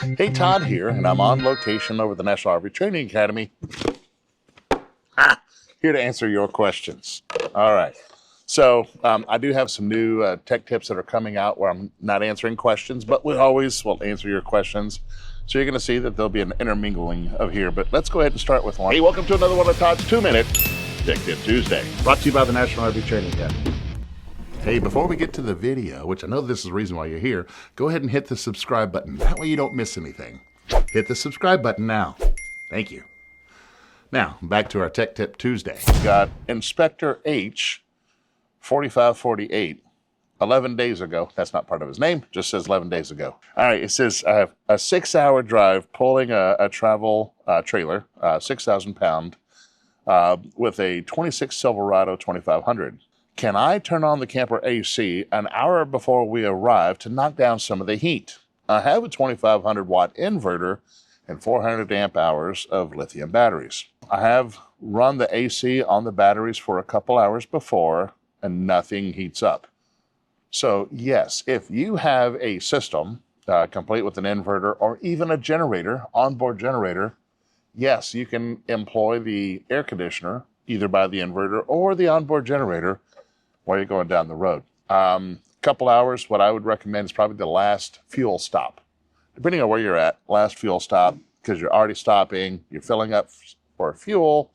Hey, Todd here, and I'm on location over the National RV Training Academy. Here to answer your questions. All right. So I do have some new tech tips that are coming out where I'm not answering questions, but we always will answer your questions. So you're going to see that there'll be an intermingling of here. But let's go ahead and start with one. Hey, welcome to another one of Todd's 2-Minute Tech Tip Tuesday, brought to you by the National RV Training Academy. Hey, before we get to the video, which I know this is the reason why you're here, go ahead and hit the subscribe button. That way you don't miss anything. Hit the subscribe button now. Thank you. Now, back to our Tech Tip Tuesday. We've got Inspector H 4548, 11 days ago. That's not part of his name, just says 11 days ago. All right, it says I have a 6-hour drive pulling a travel trailer, 6,000 pound, with a 26 Silverado 2500. Can I turn on the camper AC an hour before we arrive to knock down some of the heat? I have a 2500 watt inverter and 400 amp hours of lithium batteries. I have run the AC on the batteries for a couple hours before and nothing heats up. So yes, if you have a system complete with an inverter or even a generator, onboard generator, yes, you can employ the air conditioner either by the inverter or the onboard generator while you're going down the road. Couple hours, what I would recommend is probably the last fuel stop. Depending on where you're at, last fuel stop, because you're already stopping, you're filling up for fuel,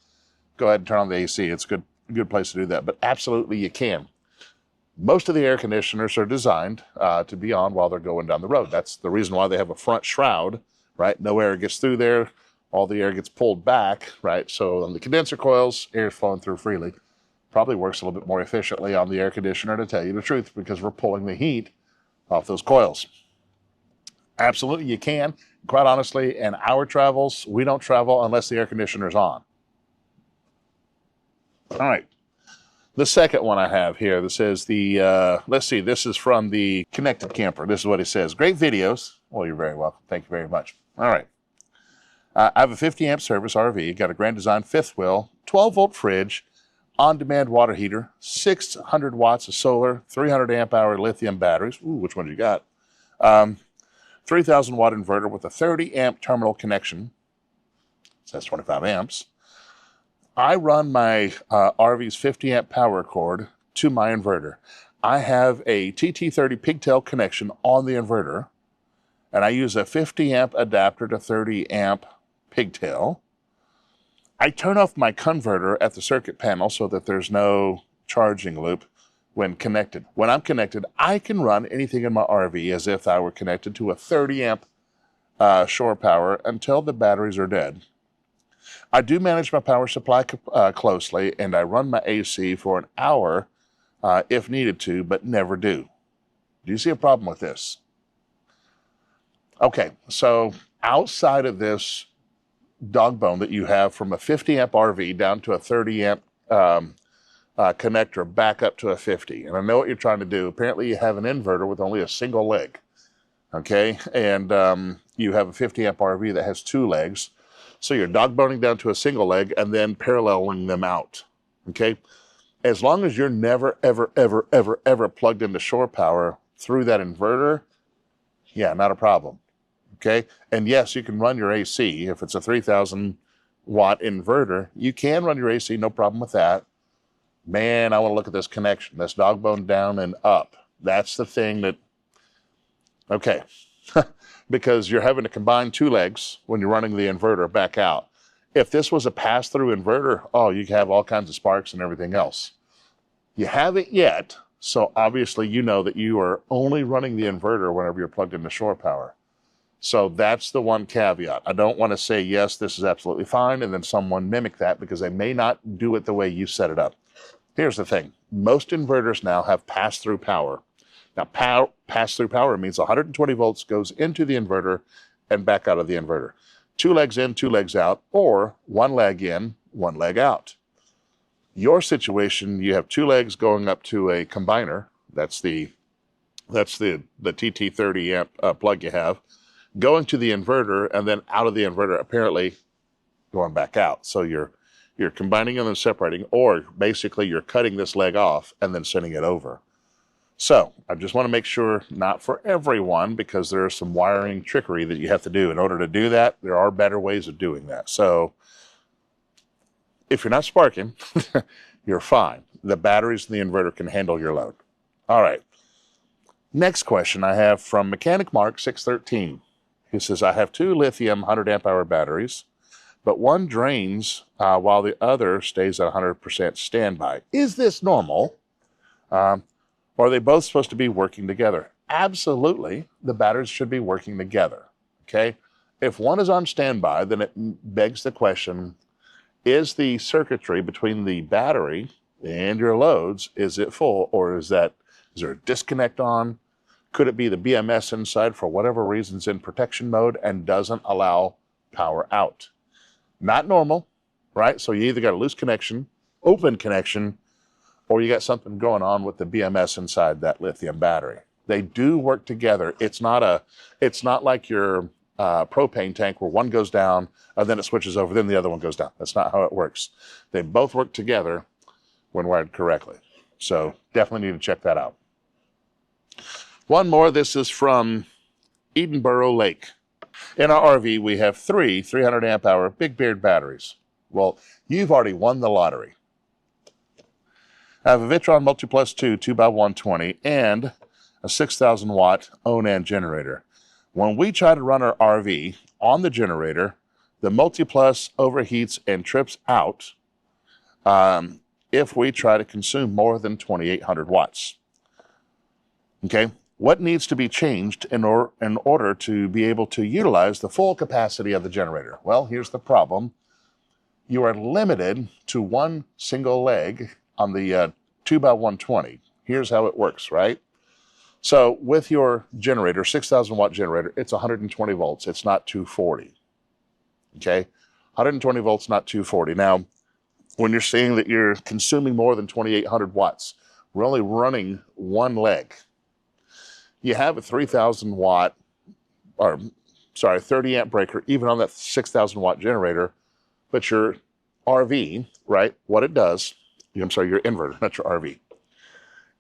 go ahead and turn on the AC. It's a good place to do that, but absolutely you can. Most of the air conditioners are designed to be on while they're going down the road. That's the reason why they have a front shroud, right? No air gets through there. All the air gets pulled back, right? So on the condenser coils, air is flowing through freely. Probably works a little bit more efficiently on the air conditioner, to tell you the truth, because we're pulling the heat off those coils. Absolutely, you can. Quite honestly, in our travels, we don't travel unless the air conditioner's on. All right. The second one I have here, this is the, let's see, this is from the Connected Camper. This is what it says. Great videos. Well, you're very welcome. Thank you very much. All right. I have a 50 amp service RV, got a Grand Design fifth wheel, 12 volt fridge, on-demand water heater, 600 watts of solar, 300 amp hour lithium batteries. Ooh, which one you got? 3,000 watt inverter with a 30 amp terminal connection. It says 25 amps. I run my RV's 50 amp power cord to my inverter. I have a TT30 pigtail connection on the inverter, and I use a 50 amp adapter to 30 amp pigtail. I turn off my converter at the circuit panel so that there's no charging loop when connected. When I'm connected, I can run anything in my RV as if I were connected to a 30 amp shore power until the batteries are dead. I do manage my power supply closely, and I run my AC for an hour if needed to, but never do. Do you see a problem with this? Okay, so outside of this dog bone that you have from a 50 amp RV down to a 30 amp connector back up to a 50. And I know what you're trying to do. Apparently you have an inverter with only a single leg, okay? And you have a 50 amp RV that has 2 legs. So you're dog boning down to a single leg and then paralleling them out, okay? As long as you're never, ever, ever, ever, ever plugged into shore power through that inverter, yeah, not a problem. Okay, and yes, you can run your AC. If it's a 3,000 watt inverter, you can run your AC, no problem with that. Man, I want to look at this connection. That's dog bone down and up. That's the thing that, okay, because you're having to combine 2 legs when you're running the inverter back out. If this was a pass-through inverter, oh, you can have all kinds of sparks and everything else. You haven't yet, so obviously you know that you are only running the inverter whenever you're plugged into shore power. So that's the one caveat. I don't want to say, yes, this is absolutely fine, and then someone mimic that because they may not do it the way you set it up. Here's the thing. Most inverters now have pass-through power. Now, pass-through power means 120 volts goes into the inverter and back out of the inverter. 2 legs in, 2 legs out, or 1 leg in, 1 leg out. Your situation, you have 2 legs going up to a combiner. That's the TT30 amp plug you have, going to the inverter, and then out of the inverter, apparently going back out. So you're combining them and separating, or basically you're cutting this leg off and then sending it over. So I just want to make sure, not for everyone, because there's some wiring trickery that you have to do. In order to do that, there are better ways of doing that. So if you're not sparking, you're fine. The batteries in the inverter can handle your load. All right. Next question I have from Mechanic Mark 613. He says, I have 2 lithium 100 amp hour batteries, but one drains while the other stays at 100% standby. Is this normal? Or are they both supposed to be working together? Absolutely, the batteries should be working together, okay? If one is on standby, then it begs the question, is the circuitry between the battery and your loads, is it full, or is there a disconnect on? Could it be the BMS inside for whatever reason's in protection mode and doesn't allow power out? Not normal, right? So you either got a loose connection, open connection, or you got something going on with the BMS inside that lithium battery. They do work together. It's not like your propane tank where one goes down and then it switches over, then the other one goes down. That's not how it works. They both work together when wired correctly. So definitely need to check that out. One more. This is from Edenborough Lake. In our RV, we have 3 300 amp hour Big Beard batteries. Well, you've already won the lottery. I have a Victron Multiplus 2 2x120 and a 6,000 watt Onan generator. When we try to run our RV on the generator, the Multiplus overheats and trips out if we try to consume more than 2,800 watts. Okay, what needs to be changed in order to be able to utilize the full capacity of the generator? Well, here's the problem. You are limited to one single leg on the 2x120. Here's how it works, right? So with your generator, 6,000 watt generator, it's 120 volts. It's not 240. Okay, 120 volts, not 240. Now, when you're saying that you're consuming more than 2,800 watts, we're only running one leg. You have a 3,000 watt, or sorry, 30 amp breaker, even on that 6,000 watt generator, but your RV, right, what it does, I'm sorry, your inverter, not your RV,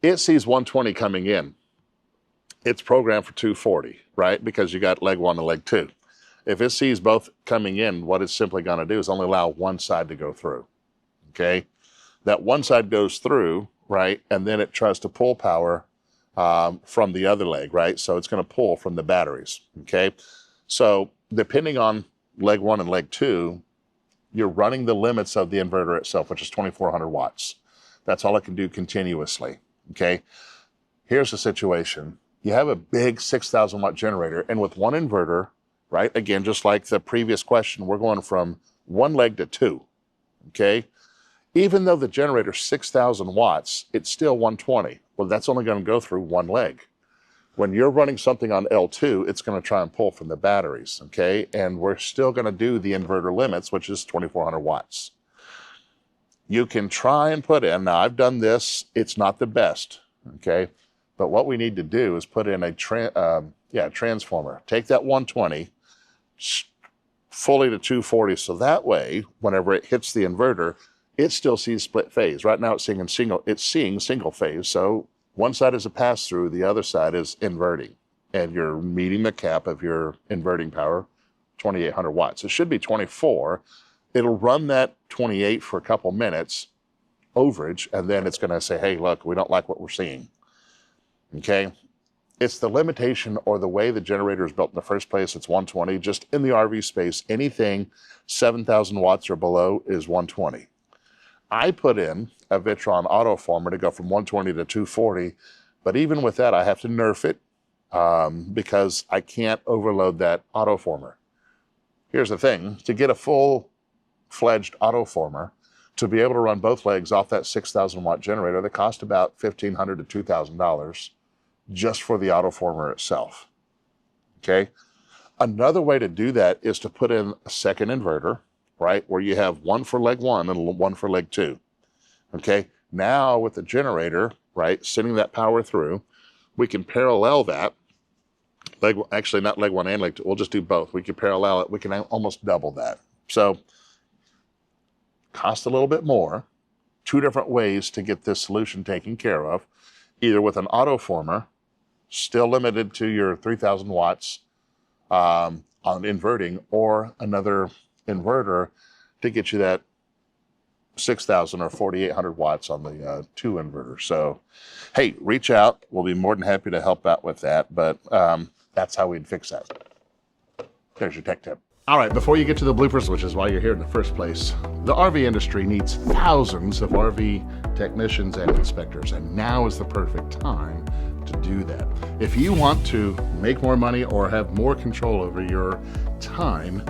it sees 120 coming in. It's programmed for 240, right, because you got leg 1 and leg 2. If it sees both coming in, what it's simply going to do is only allow one side to go through, okay? That one side goes through, right, and then it tries to pull power from the other leg, right? So it's going to pull from the batteries, okay? So depending on leg 1 and leg 2, you're running the limits of the inverter itself, which is 2,400 watts. That's all it can do continuously, okay? Here's the situation. You have a big 6,000 watt generator, and with one inverter, right, again, just like the previous question, we're going from one leg to 2, okay? Even though the generator's 6,000 watts, it's still 120. Well, that's only going to go through one leg. When you're running something on L2, it's going to try and pull from the batteries, okay? And we're still going to do the inverter limits, which is 2,400 watts. You can try and put in, now I've done this, it's not the best, okay? But what we need to do is put in a transformer. Take that 120 fully to 240, so that way, whenever it hits the inverter, it still sees split phase. Right now it's seeing single phase, so one side is a pass-through, the other side is inverting, and you're meeting the cap of your inverting power, 2,800 watts. It should be 24. It'll run that 28 for a couple minutes, overage, and then it's going to say, hey, look, we don't like what we're seeing, okay? It's the limitation or the way the generator is built in the first place. It's 120. Just in the RV space, anything 7,000 watts or below is 120. I put in a Victron autoformer to go from 120 to 240, but even with that, I have to nerf it because I can't overload that autoformer. Here's the thing, to get a full-fledged autoformer, to be able to run both legs off that 6,000 watt generator, that cost about $1,500 to $2,000 just for the autoformer itself, okay? Another way to do that is to put in a second inverter, right, where you have one for leg 1 and one for leg 2, okay? Now with the generator, right, sending that power through, we can parallel that, actually not leg 1 and leg 2, we'll just do both. We can parallel it, we can almost double that. So, cost a little bit more, 2 different ways to get this solution taken care of. either with an auto former, still limited to your 3,000 watts on inverting, or another inverter to get you that 6,000 or 4,800 watts on the 2 inverter. So, hey, reach out. We'll be more than happy to help out with that. But that's how we'd fix that. There's your tech tip. All right, before you get to the bloopers, which is why you're here in the first place, the RV industry needs thousands of RV technicians and inspectors, and now is the perfect time to do that. If you want to make more money or have more control over your time,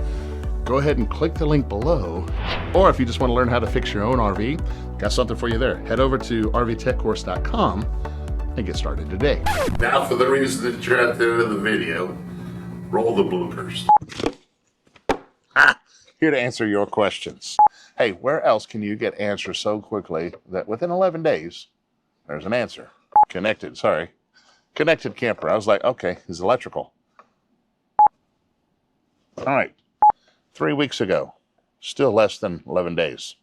go ahead and click the link below. Or if you just want to learn how to fix your own RV, got something for you there. Head over to rvtechcourse.com and get started today. Now, for the reason that you're at the end of the video, roll the bloopers. Here to answer your questions. Hey, where else can you get answers so quickly that within 11 days, there's an answer? Connected camper. I was like, okay, it's electrical. All right, 3 weeks ago, still less than 11 days.